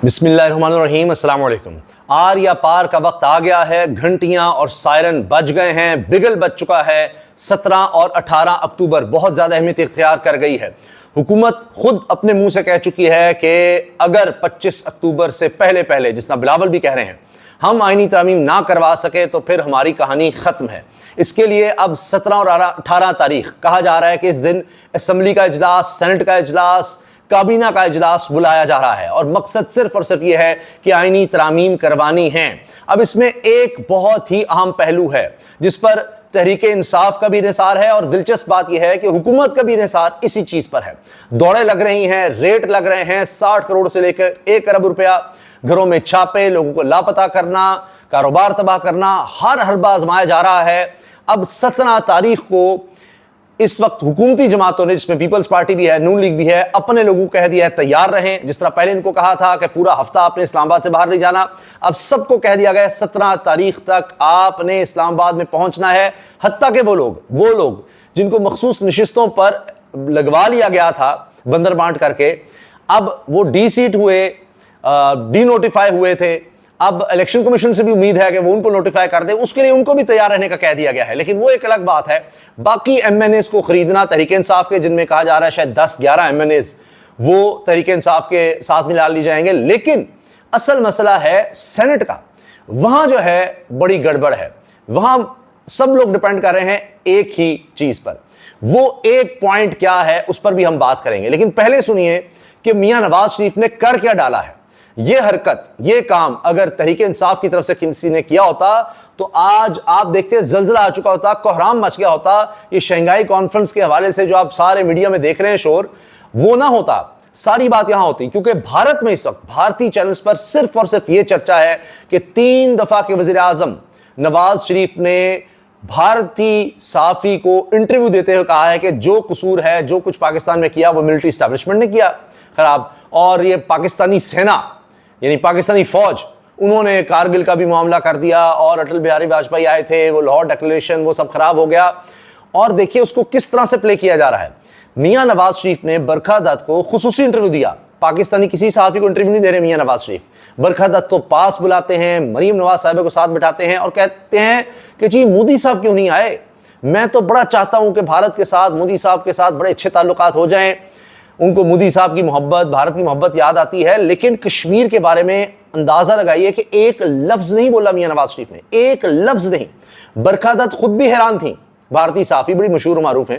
بسم اللہ الرحمن الرحیم، السلام علیکم۔ آر یا پار کا وقت آ گیا ہے، گھنٹیاں اور سائرن بج گئے ہیں، بگل بج چکا ہے۔ 17 اور 18 اکتوبر بہت زیادہ اہمیت اختیار کر گئی ہے۔ حکومت خود اپنے منہ سے کہہ چکی ہے کہ اگر 25 اکتوبر سے پہلے جس طرح بلاول بھی کہہ رہے ہیں ہم آئینی ترمیم نہ کروا سکے تو پھر ہماری کہانی ختم ہے۔ اس کے لیے اب 17 اور 18 تاریخ کہا جا رہا ہے کہ اس دن اسمبلی کا اجلاس، سینٹ کا اجلاس، کابینہ کا اجلاس بلایا جا رہا ہے، اور مقصد صرف اور صرف یہ ہے کہ آئینی ترامیم کروانی ہیں۔ اب اس میں ایک بہت ہی اہم پہلو ہے جس پر تحریک انصاف کا بھی انحصار ہے، اور دلچسپ بات یہ ہے کہ حکومت کا بھی انحصار اسی چیز پر ہے۔ دوڑیں لگ رہی ہیں، ریٹ لگ رہے ہیں، 60 کروڑ سے لے کر 1 ارب روپیہ، گھروں میں چھاپے، لوگوں کو لاپتہ کرنا، کاروبار تباہ کرنا، ہر حربہ آزمایا جا رہا ہے۔ اب 17 تاریخ کو اس وقت حکومتی جماعتوں نے، جس میں پیپلز پارٹی بھی ہے، نون لیگ بھی ہے، اپنے لوگوں کو کہہ دیا ہے تیار رہیں۔ جس طرح پہلے ان کو کہا تھا کہ پورا ہفتہ آپ نے اسلام آباد سے باہر نہیں جانا، اب سب کو کہہ دیا گیا 17 تاریخ تک آپ نے اسلام آباد میں پہنچنا ہے۔ حتیٰ کہ وہ لوگ جن کو مخصوص نشستوں پر لگوا لیا گیا تھا بندر بانٹ کر کے، اب وہ ڈی سیٹ ہوئے، ڈی نوٹیفائی ہوئے تھے، اب الیکشن کمیشن سے بھی امید ہے کہ وہ ان کو نوٹیفائی کر دے، اس کے لیے ان کو بھی تیار رہنے کا کہہ دیا گیا ہے۔ لیکن وہ ایک الگ بات ہے، باقی ایم این ایز کو خریدنا، تحریک انصاف کے جن میں کہا جا رہا ہے شاید 10-11 ایم این ایز وہ تحریک انصاف کے ساتھ ملا لی جائیں گے۔ لیکن اصل مسئلہ ہے سینٹ کا، وہاں جو ہے بڑی گڑبڑ ہے۔ وہاں سب لوگ ڈیپینڈ کر رہے ہیں ایک ہی چیز پر، وہ ایک پوائنٹ کیا ہے اس پر بھی ہم بات کریں گے۔ لیکن پہلے سنیے کہ میاں نواز شریف نے کر کیا ڈالا ہے۔ یہ حرکت، یہ کام اگر تحریک انصاف کی طرف سے کسی نے کیا ہوتا تو آج آپ دیکھتے زلزلہ آ چکا ہوتا، کوہرام مچ گیا ہوتا۔ یہ شنگھائی کانفرنس کے حوالے سے جو آپ سارے میڈیا میں دیکھ رہے ہیں شور، وہ نہ ہوتا، ساری بات یہاں ہوتی، کیونکہ بھارت میں اس وقت بھارتی چینلز پر صرف اور صرف یہ چرچا ہے کہ 3 دفعہ کے وزیر اعظم نواز شریف نے بھارتی صحافی کو انٹرویو دیتے ہوئے کہا ہے کہ جو قصور ہے، جو کچھ پاکستان میں کیا وہ ملٹری اسٹیبلشمنٹ نے کیا خراب، اور یہ پاکستانی سینا یعنی پاکستانی فوج، انہوں نے کارگل کا بھی معاملہ کر دیا، اور اٹل بہاری واجپئی آئے تھے، وہ لاہور ڈکلیریشن، وہ سب خراب ہو گیا۔ اور دیکھیے اس کو کس طرح سے پلے کیا جا رہا ہے۔ میاں نواز شریف نے برکھا دت کو خصوصی انٹرویو دیا، پاکستانی کسی صحافی کو انٹرویو نہیں دے رہے میاں نواز شریف۔ برکھا دت کو پاس بلاتے ہیں، مریم نواز صاحبہ کو ساتھ بٹھاتے ہیں اور کہتے ہیں کہ جی مودی صاحب کیوں نہیں آئے، میں تو بڑا چاہتا ہوں کہ بھارت کے ساتھ، مودی صاحب کے ساتھ بڑے اچھے تعلقات ہو جائیں۔ ان کو مودی صاحب کی محبت، بھارت کی محبت یاد آتی ہے۔ لیکن کشمیر کے بارے میں اندازہ لگائیے کہ ایک لفظ نہیں بولا میاں نواز شریف نے، ایک لفظ نہیں۔ برکھا دت خود بھی حیران تھیں، بھارتی صحافی بڑی مشہور و معروف ہیں،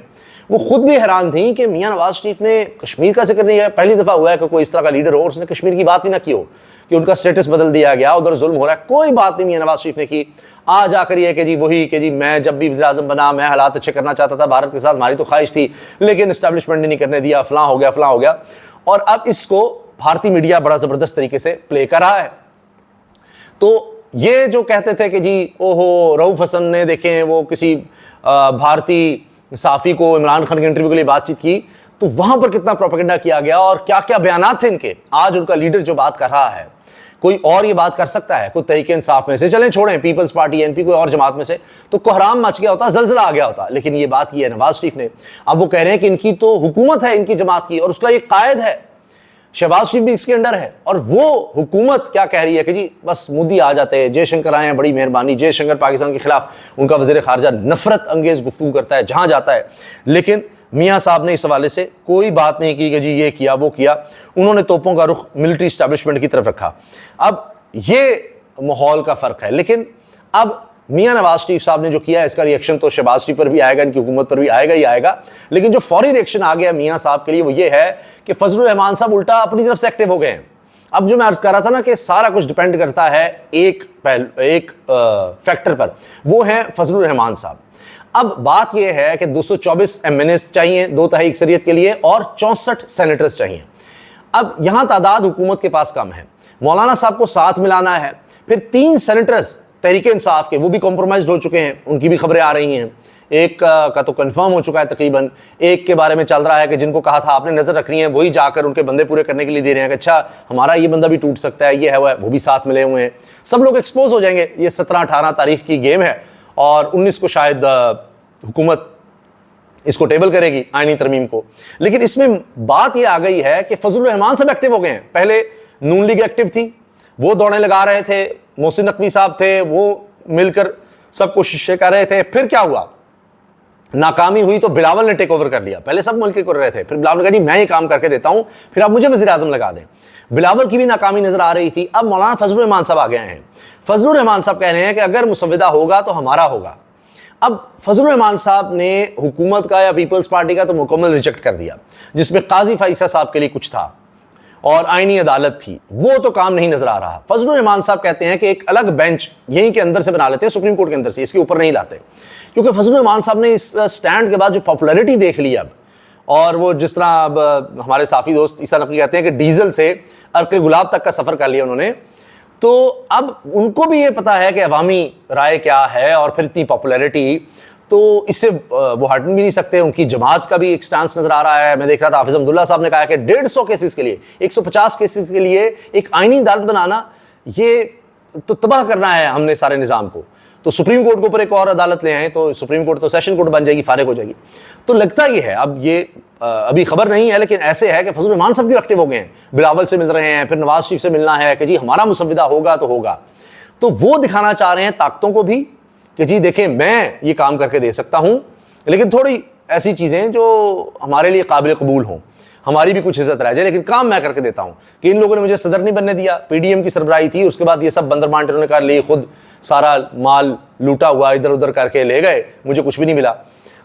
وہ خود بھی حیران تھیں کہ میاں نواز شریف نے کشمیر کا ذکر نہیں کیا۔ پہلی دفعہ ہوا ہے کہ کوئی اس طرح کا لیڈر ہو اور اس نے کشمیر کی بات ہی نہ کی ہو کہ ان کا سٹیٹس بدل دیا گیا، ادھر ظلم ہو رہا ہے، کوئی بات نہیں میاں نواز شریف نے کی۔ آج آ کر یہ کہ جی وہی کہ جی میں جب بھی وزیر اعظم بنا میں حالات اچھے کرنا چاہتا تھا بھارت کے ساتھ، ہماری تو خواہش تھی لیکن اسٹیبلشمنٹ نے نہیں کرنے دیا، فلاں ہو گیا۔ اور اب اس کو بھارتی میڈیا بڑا زبردست طریقے سے پلے کر رہا ہے۔ تو یہ جو کہتے تھے کہ جی اوہو رؤف حسن نے دیکھیں وہ کسی بھارتی صحافی کو عمران خان کے انٹرویو کے لیے بات چیت کی، تو وہاں پر کتنا پروپیگنڈا کیا گیا اور کیا کیا بیانات تھے ان کے۔ آج ان کا لیڈر جو بات کر رہا ہے، کوئی اور یہ بات کر سکتا ہے؟ کوئی تحریک انصاف میں سے، چلیں چھوڑیں پیپلز پارٹی این پی، کوئی اور جماعت میں سے، تو کوہرام مچ گیا ہوتا، زلزلہ آ گیا ہوتا۔ لیکن یہ بات کی ہے نواز شریف نے۔ اب وہ کہہ رہے ہیں کہ ان کی تو حکومت ہے، ان کی جماعت کی، اور اس کا یہ قائد ہے شہباز شریف بھی اس کے انڈر ہے، اور وہ حکومت کیا کہہ رہی ہے کہ جی بس مودی آ جاتے، جے شنکر آئے ہیں، بڑی مہربانی۔ جے شنکر پاکستان کے خلاف ان کا وزیر خارجہ نفرت انگیز گفتگو کرتا ہے جہاں جاتا ہے، لیکن میاں صاحب نے اس حوالے سے کوئی بات نہیں کی کہ جی یہ کیا وہ کیا۔ انہوں نے توپوں کا رخ ملٹری اسٹیبلشمنٹ کی طرف رکھا۔ اب یہ ماحول کا فرق ہے۔ لیکن اب میاں نواز شریف صاحب نے جو کیا ہے، اس کا ریئیکشن تو شہباز شریف پر بھی آئے گا، ان کی حکومت پر بھی آئے گا ہی آئے گا۔ لیکن جو فوری ریئیکشن آ گیا میاں صاحب کے لیے وہ یہ ہے کہ فضل الرحمان صاحب الٹا اپنی طرف سے ایکٹیو ہو گئے ہیں۔ اب جو میں عرض کر رہا تھا نا کہ سارا کچھ ڈیپینڈ کرتا ہے ایک فیکٹر پر، وہ ہیں فضل الرحمان صاحب۔ اب بات یہ ہے کہ 224 ایم این ایز چاہیے 2/3 اکثریت کے لیے، اور 64 سینیٹرز چاہیے۔ اب یہاں تعداد حکومت کے پاس کم ہے، مولانا صاحب کو ساتھ ملانا ہے۔ پھر 3 سینیٹرز تحریک انصاف کے، وہ بھی کمپرومائزڈ ہو چکے ہیں، ان کی بھی خبریں آ رہی ہیں۔ ایک کا تو کنفرم ہو چکا ہے تقریباً، ایک کے بارے میں چل رہا ہے کہ جن کو کہا تھا آپ نے نظر رکھنی ہے وہی جا کر ان کے بندے پورے کرنے کے لیے دے رہے ہیں کہ اچھا ہمارا یہ بندہ بھی ٹوٹ سکتا ہے، یہ ہے وہ بھی ساتھ ملے ہوئے ہیں۔ سب لوگ ایکسپوز ہو جائیں گے۔ یہ 17-18 تاریخ کی گیم ہے، اور 19 کو شاید حکومت اس کو ٹیبل کرے گی آئینی ترمیم کو۔ لیکن اس میں بات یہ آ گئی ہے کہ فضل الرحمان صاحب ایکٹیو ہو گئے ہیں۔ پہلے نون لیگ ایکٹیو تھی, وہ دوڑیں لگا رہے تھے, محسن نقوی صاحب تھے, وہ مل کر سب کوششیں کر رہے تھے. پھر کیا ہوا, ناکامی ہوئی تو بلاول نے ٹیک اوور کر لیا. پہلے سب مل کے کر رہے تھے, پھر بلاول نے کہا جی میں یہ کام کر کے دیتا ہوں, پھر آپ مجھے وزیر اعظم لگا دیں. بلاول کی بھی ناکامی نظر آ رہی تھی. اب مولانا فضل الرحمان صاحب آ گئے ہیں. فضل الرحمان صاحب کہہ رہے ہیں کہ اگر مسودہ ہوگا تو ہمارا ہوگا. اب فضل الرحمان صاحب نے حکومت کا یا پیپلز پارٹی کا تو مکمل ریجیکٹ کر دیا, جس میں قاضی فائصہ صاحب کے لیے کچھ تھا اور آئینی عدالت تھی, وہ تو کام نہیں نظر آ رہا. فضل الرحمان صاحب کہتے ہیں کہ ایک الگ بینچ یہیں کے اندر سے بنا لیتے ہیں, سپریم کورٹ کے اندر سے, اس کے اوپر نہیں لاتے. کیونکہ فضل الرحمان صاحب نے اس سٹینڈ کے بعد جو پاپولیرٹی دیکھ لی اب, اور وہ جس طرح اب ہمارے صافی دوست عیسیٰ نقوی کہتے ہیں کہ ڈیزل سے عرق گلاب تک کا سفر کر لیا انہوں نے, تو اب ان کو بھی یہ پتا ہے کہ عوامی رائے کیا ہے, اور پھر اتنی پاپولیرٹی, تو اس سے وہ ہٹ بھی نہیں سکتے. ان کی جماعت کا بھی ایک سٹانس نظر آ رہا ہے. میں دیکھ رہا تھا حافظ عبداللہ صاحب نے کہا کہ 150 کیسز کے لیے, 150 کیسز کے لیے ایک آئینی عدالت بنانا, یہ تو تباہ کرنا ہے ہم نے سارے نظام کو. تو سپریم کورٹ کے اوپر ایک اور عدالت لے آئیں تو سپریم کورٹ تو سیشن کورٹ بن جائے گی, فارغ ہو جائے گی. تو لگتا یہ ہے, اب یہ ابھی خبر نہیں ہے, لیکن ایسے ہے کہ فضل الرحمان صاحب بھی ایکٹیو ہو گئے ہیں, بلاول سے مل رہے ہیں, پھر نواز شریف سے ملنا ہے کہ جی ہمارا مسودہ ہوگا تو ہوگا. تو وہ دکھانا چاہ رہے ہیں طاقتوں کو بھی کہ جی دیکھیں میں یہ کام کر کے دے سکتا ہوں, لیکن تھوڑی ایسی چیزیں جو ہمارے لیے قابل قبول ہوں, ہماری بھی کچھ عزت رہ جائے, لیکن کام میں کر کے دیتا ہوں. کہ ان لوگوں نے مجھے صدر نہیں بننے دیا, پی ڈی ایم کی سربراہی تھی, اس کے بعد یہ سب بندر بانٹ انہوں نے کر لی, خود سارا مال لوٹا ہوا ادھر ادھر کر کے لے گئے, مجھے کچھ بھی نہیں ملا.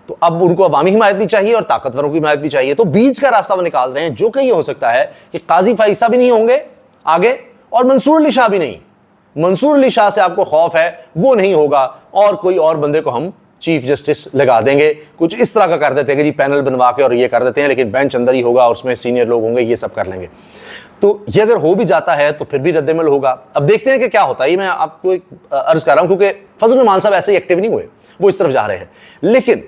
تو اب ان کو عوامی حمایت بھی چاہیے اور طاقتوروں کی حمایت بھی چاہیے. تو بیچ کا راستہ وہ نکال رہے ہیں, جو کہ یہ ہو سکتا ہے کہ قاضی فائصہ بھی نہیں ہوں گے آگے, اور منصور علی شاہ بھی نہیں. منصور علی شاہ سے آپ کو خوف ہے, وہ نہیں ہوگا, اور کوئی اور بندے کو ہم چیف جسٹس لگا دیں گے, کچھ اس طرح کا کر دیتے ہیں کہ جی پینل بنوا کے اور یہ کر دیتے ہیں, لیکن بینچ اندر ہی ہوگا اور اس میں سینئر لوگ ہوں گے, یہ سب کر لیں گے. تو یہ اگر ہو بھی جاتا ہے تو پھر بھی رد عمل ہوگا. اب دیکھتے ہیں کہ کیا ہوتا ہے. یہ میں آپ کو ایک عرض کر رہا ہوں کیونکہ فضل الرحمان صاحب ایسے ہی ایکٹیو نہیں ہوئے, وہ اس طرف جا رہے ہیں. لیکن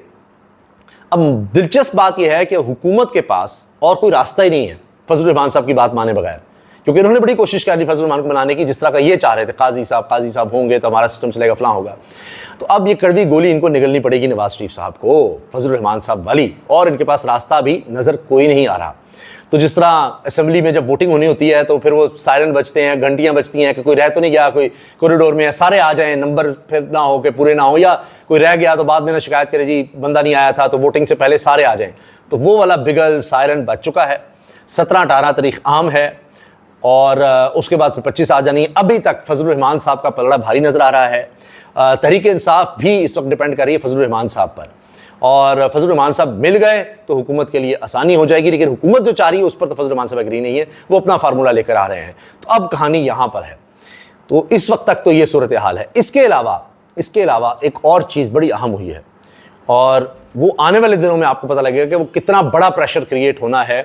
اب دلچسپ بات یہ ہے کہ حکومت کے پاس اور کوئی راستہ ہی نہیں ہے فضل الرحمان صاحب کی بات مانے بغیر, کیونکہ انہوں نے بڑی کوشش کر لی فضل الرحمان کو بنانے کی, جس طرح کا یہ چاہ رہے تھے قاضی صاحب ہوں گے تو ہمارا سسٹم چلے گا, فلاں ہوگا. تو اب یہ کڑوی گولی ان کو نگلنی پڑے گی نواز شریف صاحب کو, فضل الرحمان صاحب والی, اور ان کے پاس راستہ بھی نظر کوئی نہیں آ رہا. تو جس طرح اسمبلی میں جب ووٹنگ ہونی ہوتی ہے تو پھر وہ سائرن بجتے ہیں, گھنٹیاں بجتی ہیں کہ کوئی رہ تو نہیں گیا, کوئی کوریڈور میں ہے, سارے آ جائیں, نمبر پھر نہ ہو کہ پورے نہ ہو, یا کوئی رہ گیا تو بعد میں نہ شکایت کرے جی بندہ نہیں آیا تھا, تو ووٹنگ سے پہلے سارے آ جائیں. تو وہ والا بگل سائرن بج چکا ہے. 17-18 تاریخ عام ہے, اور اس کے بعد پھر 25 آ جانی. ابھی تک فضل الرحمان صاحب کا پلڑا بھاری نظر آ رہا ہے. تحریک انصاف بھی اس وقت ڈیپینڈ کر رہی ہے فضل الرحمان صاحب پر, اور فضل الرحمان صاحب مل گئے تو حکومت کے لیے آسانی ہو جائے گی. لیکن حکومت جو چاہ رہی ہے اس پر تو فضل الرحمان صاحب اگری نہیں ہے, وہ اپنا فارمولہ لے کر آ رہے ہیں. تو اب کہانی یہاں پر ہے. تو اس وقت تک تو یہ صورتحال ہے. اس کے علاوہ ایک اور چیز بڑی اہم ہوئی ہے, اور وہ آنے والے دنوں میں آپ کو پتہ لگے گا کہ وہ کتنا بڑا پریشر کریٹ ہونا ہے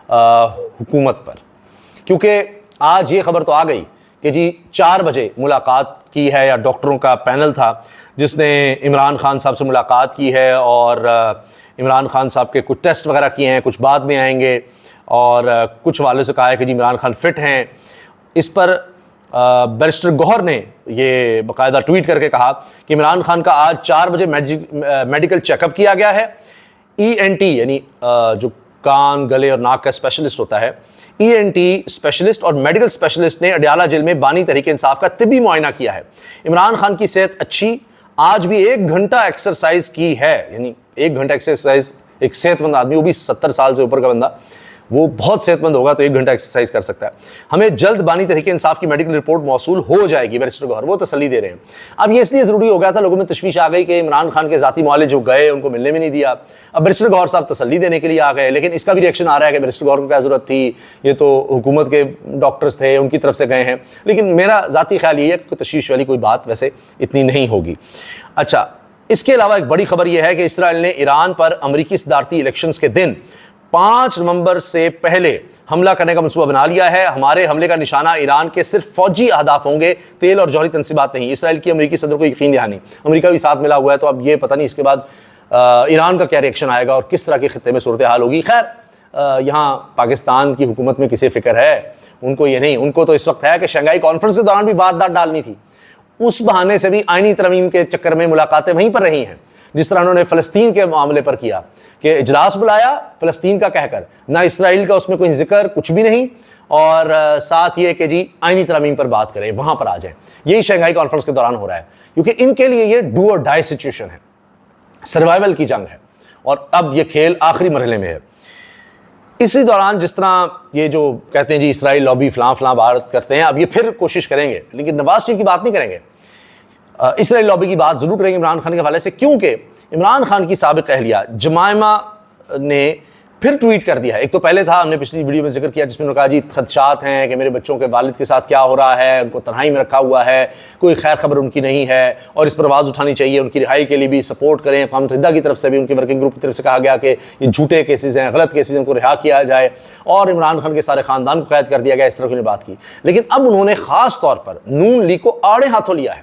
حکومت پر. کیونکہ آج یہ خبر تو آ گئی کہ جی 4 بجے ملاقات کی ہے, یا ڈاکٹروں کا پینل تھا جس نے عمران خان صاحب سے ملاقات کی ہے, اور عمران خان صاحب کے کچھ ٹیسٹ وغیرہ کیے ہیں, کچھ بعد میں آئیں گے, اور کچھ والوں سے کہا ہے کہ جی عمران خان فٹ ہیں. اس پر بیرسٹر گوہر نے یہ باقاعدہ ٹویٹ کر کے کہا کہ عمران خان کا آج 4 بجے میڈیکل چیک اپ کیا گیا ہے. ENT یعنی جو کان گلے اور ناک کا اسپیشلسٹ ہوتا ہے, ENT اسپیشلسٹ اور میڈیکل اسپیشلسٹ نے اڈیالہ جیل میں بانی تحریک انصاف کا طبی معائنہ کیا ہے. عمران خان کی صحت اچھی, آج بھی 1 گھنٹہ ایکسرسائز کی ہے, یعنی 1 گھنٹہ ایکسرسائز. ایک صحت مند آدمی, وہ بھی 70 سال سے اوپر کا بندہ, وہ بہت صحت مند ہوگا تو 1 گھنٹہ ایکسرسائز کر سکتا ہے. ہمیں جلد بانی تحریک انصاف کی میڈیکل رپورٹ موصول ہو جائے گی, بیرسٹر گوہر وہ تسلی دے رہے ہیں. اب یہ اس لیے ضروری ہو گیا تھا, لوگوں میں تشویش آ گئی کہ عمران خان کے ذاتی معالج جو گئے ان کو ملنے میں نہیں دیا. اب بیرسٹر گوہر صاحب تسلی دینے کے لیے آ گئے, لیکن اس کا بھی ریئیکشن آ رہا ہے کہ بیرسٹر گوہر کو کیا ضرورت تھی, یہ تو حکومت کے ڈاکٹرز تھے, ان کی طرف سے گئے ہیں. لیکن میرا ذاتی خیال یہ ہے کہ تشویش والی کوئی بات ویسے اتنی نہیں ہوگی. اچھا, اس کے علاوہ ایک بڑی خبر یہ ہے کہ اسرائیل نے ایران پر امریکی صدارتی الیکشنز کے دن 5 نومبر سے پہلے حملہ کرنے کا منصوبہ بنا لیا ہے. ہمارے حملے کا نشانہ ایران کے صرف فوجی اہداف ہوں گے, تیل اور جوہری تنصیبات نہیں. اسرائیل کی امریکی صدر کو یقین دہانی, امریکہ بھی ساتھ ملا ہوا ہے. تو اب یہ پتہ نہیں اس کے بعد ایران کا کیا ریئیکشن آئے گا اور کس طرح کے خطے میں صورتحال ہوگی. خیر یہاں پاکستان کی حکومت میں کسی فکر ہے, ان کو یہ نہیں. ان کو تو اس وقت ہے کہ شنگھائی کانفرنس کے دوران بھی بات ڈالنی تھی, اس بہانے سے بھی آئینی ترمیم کے چکر میں ملاقاتیں وہیں پر رہی ہیں. جس طرح انہوں نے فلسطین کے معاملے پر کیا کہ اجلاس بلایا فلسطین کا کہہ کر, نہ اسرائیل کا اس میں کوئی ذکر کچھ بھی نہیں, اور ساتھ یہ کہ جی آئینی ترامیم پر بات کریں، وہاں پر آ جائیں. یہی شنگھائی کانفرنس کے دوران ہو رہا ہے، کیونکہ ان کے لیے یہ ڈو اور ڈائی سچویشن ہے، سروائیول کی جنگ ہے، اور اب یہ کھیل آخری مرحلے میں ہے. اسی دوران جس طرح یہ جو کہتے ہیں جی اسرائیل لابی فلاں فلاں بات کرتے ہیں، اب یہ پھر کوشش کریں گے، لیکن نواز شریف کی بات نہیں کریں گے، اسرائیل لابی کی بات ضرور کریں گے عمران خان کے حوالے سے، کیونکہ عمران خان کی سابق اہلیہ جمائمہ نے پھر ٹویٹ کر دیا ہے. ایک تو پہلے تھا، ہم نے پچھلی ویڈیو میں ذکر کیا، جس میں انہوں نے کہا جی خدشات ہیں کہ میرے بچوں کے والد کے ساتھ کیا ہو رہا ہے، ان کو تنہائی میں رکھا ہوا ہے، کوئی خیر خبر ان کی نہیں ہے، اور اس پر آواز اٹھانی چاہیے، ان کی رہائی کے لیے بھی سپورٹ کریں. اقوام متحدہ کی طرف سے بھی، ان کے ورکنگ گروپ کی طرف سے کہا گیا کہ یہ جھوٹے کیسز ہیں، غلط کیسز ہیں، ان کو رہا کیا جائے، اور عمران خان کے سارے خاندان کو قید کر دیا گیا. اس طرح کی بات کی، لیکن اب انہوں نے خاص طور پر نون لیگ کو آڑے ہاتھوں لیا ہے،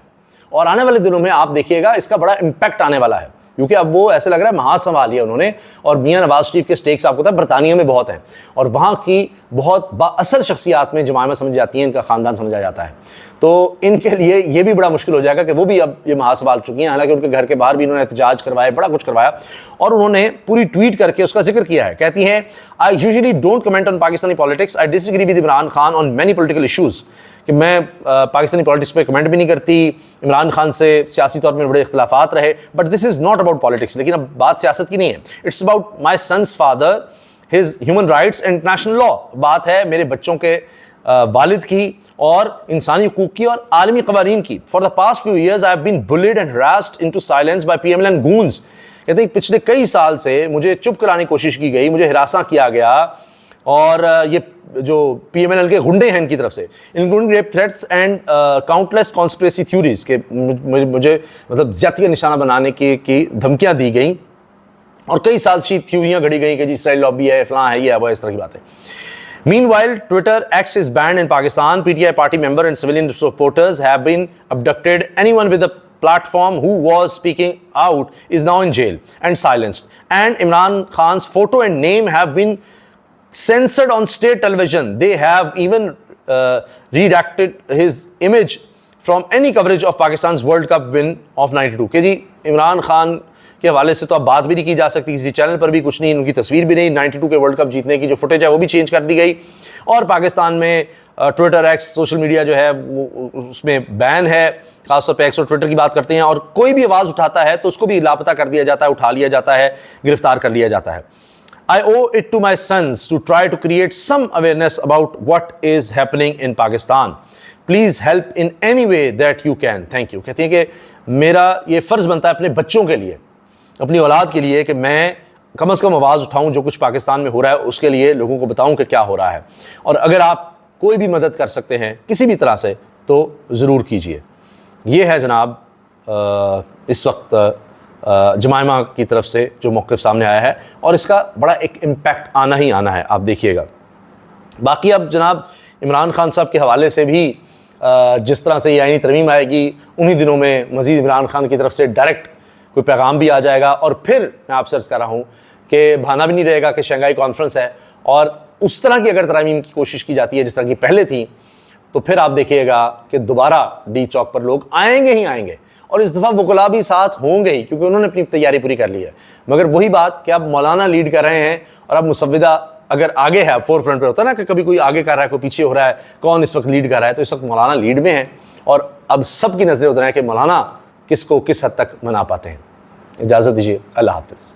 اور آنے والے دنوں میں آپ دیکھیے گا اس کا بڑا امپیکٹ آنے والا ہے، کیونکہ اب وہ ایسے لگ رہا ہے محاذ سنبھال لیا انہوں نے. اور میاں نواز شریف کے سٹیکس آپ کو پتہ ہے برطانیہ میں بہت ہیں، اور وہاں کی بہت با اثر شخصیات میں جمائمہ سمجھ جاتی ہیں، ان کا خاندان سمجھا جاتا ہے. تو ان کے لیے یہ بھی بڑا مشکل ہو جائے گا کہ وہ بھی اب یہ محاذ سنبھال چکی ہیں. حالانکہ ان کے گھر کے باہر بھی انہوں نے احتجاج کروائے، بڑا کچھ کروایا، اور انہوں نے پوری ٹویٹ کر کے اس کا ذکر کیا ہے. کہتی ہیں I usually don't comment on Pakistani politics. I disagree with Imran Khan on many political issues. کہ میں پاکستانی پالیٹکس پہ کمنٹ بھی نہیں کرتی، عمران خان سے سیاسی طور پر بڑے اختلافات رہے، but this is not about politics. لیکن اب بات سیاست کی نہیں ہے، it's about my son's father, his human rights and international law. بات ہے میرے بچوں کے والد کی اور انسانی حقوق کی اور عالمی قوانین کی. For the past few years I have been bled and harassed into silence by P M L and goons. کہتے ہیں پچھلے کئی سال سے مجھے چپ کرانے کی کوشش کی گئی، مجھے ہراساں کیا گیا، اور یہ جو پی ایم ایل کے غنڈے ہیں ان کی طرف سے، including rape threats and countless conspiracy theories, کہ مجھے مطلب زیادتی کا نشانہ بنانے کی دھمکیاں دی گئیں، اور کئی سازشی تھیوریاں گھڑی گئیں کہ جی اسرائیل لابی ہے، فلاں ہے، یہ ہے وہ، اس طرح کی باتیں. Meanwhile, Twitter X is banned in Pakistan. PTI party member and civilian supporters have been abducted. Anyone with a platform who was speaking out is now in jail and silenced. And Imran Khan's photo and name have been censored on state television. They have even redacted his image from any coverage of Pakistan's World Cup win of 92. کہ جی عمران خان کے حوالے سے تو اب بات بھی نہیں کی جا سکتی، کسی چینل پر بھی کچھ نہیں، ان کی تصویر بھی نہیں. 92 کے ورلڈ کپ جیتنے کی جو فوٹیج ہے وہ بھی چینج کر دی گئی، اور پاکستان میں ٹویٹر ایکس سوشل میڈیا جو ہے اس میں بین ہے، خاص طور پہ ایکس اور ٹویٹر کی بات کرتے ہیں، اور کوئی بھی آواز اٹھاتا ہے تو اس کو بھی لاپتہ کر دیا جاتا ہے، اٹھا لیا جاتا ہے، گرفتار کر لیا جاتا ہے. I owe it to my sons to try to create some awareness about what is happening in Pakistan. Please help in any way that you can. Thank you. کہتے ہیں کہ میرا یہ فرض بنتا ہے اپنے بچوں کے لیے، اپنی اولاد کے لیے، کہ میں کم از کم آواز اٹھاؤں، جو کچھ پاکستان میں ہو رہا ہے اس کے لیے لوگوں کو بتاؤں کہ کیا ہو رہا ہے. اور اگر آپ کوئی بھی مدد کر سکتے ہیں کسی بھی طرح سے تو ضرور کیجئے. یہ ہے جناب اس وقت جمائمہ کی طرف سے جو موقف سامنے آیا ہے، اور اس کا بڑا ایک امپیکٹ آنا ہی آنا ہے، آپ دیکھیے گا. باقی اب جناب عمران خان صاحب کے حوالے سے بھی جس طرح سے یہ آئینی ترمیم آئے گی، انہی دنوں میں مزید عمران خان کی طرف سے ڈائریکٹ کوئی پیغام بھی آ جائے گا. اور پھر میں آپ سے عرض کر رہا ہوں کہ بہانہ بھی نہیں رہے گا کہ شنگھائی کانفرنس ہے، اور اس طرح کی اگر ترامیم کی کوشش کی جاتی ہے جس طرح کی پہلے تھیں، تو پھر آپ دیکھیے گا کہ دوبارہ ڈی چوک پر لوگ آئیں گے ہی آئیں گے، اور اس دفعہ وکلاء بھی ساتھ ہوں گے ہی، کیونکہ انہوں نے اپنی تیاری پوری کر لی ہے. مگر وہی بات کہ اب مولانا لیڈ کر رہے ہیں، اور اب مسودہ اگر آگے ہے، فور فرنٹ پہ ہوتا ہے نا کہ کبھی کوئی آگے کر رہا ہے، کوئی پیچھے ہو رہا ہے، کون اس وقت لیڈ کر رہا ہے، تو اس وقت مولانا لیڈ میں ہیں، اور اب سب کی نظریں ادھر ہیں کہ مولانا کس کو کس حد تک منا پاتے ہیں. اجازت دیجیے، اللہ حافظ.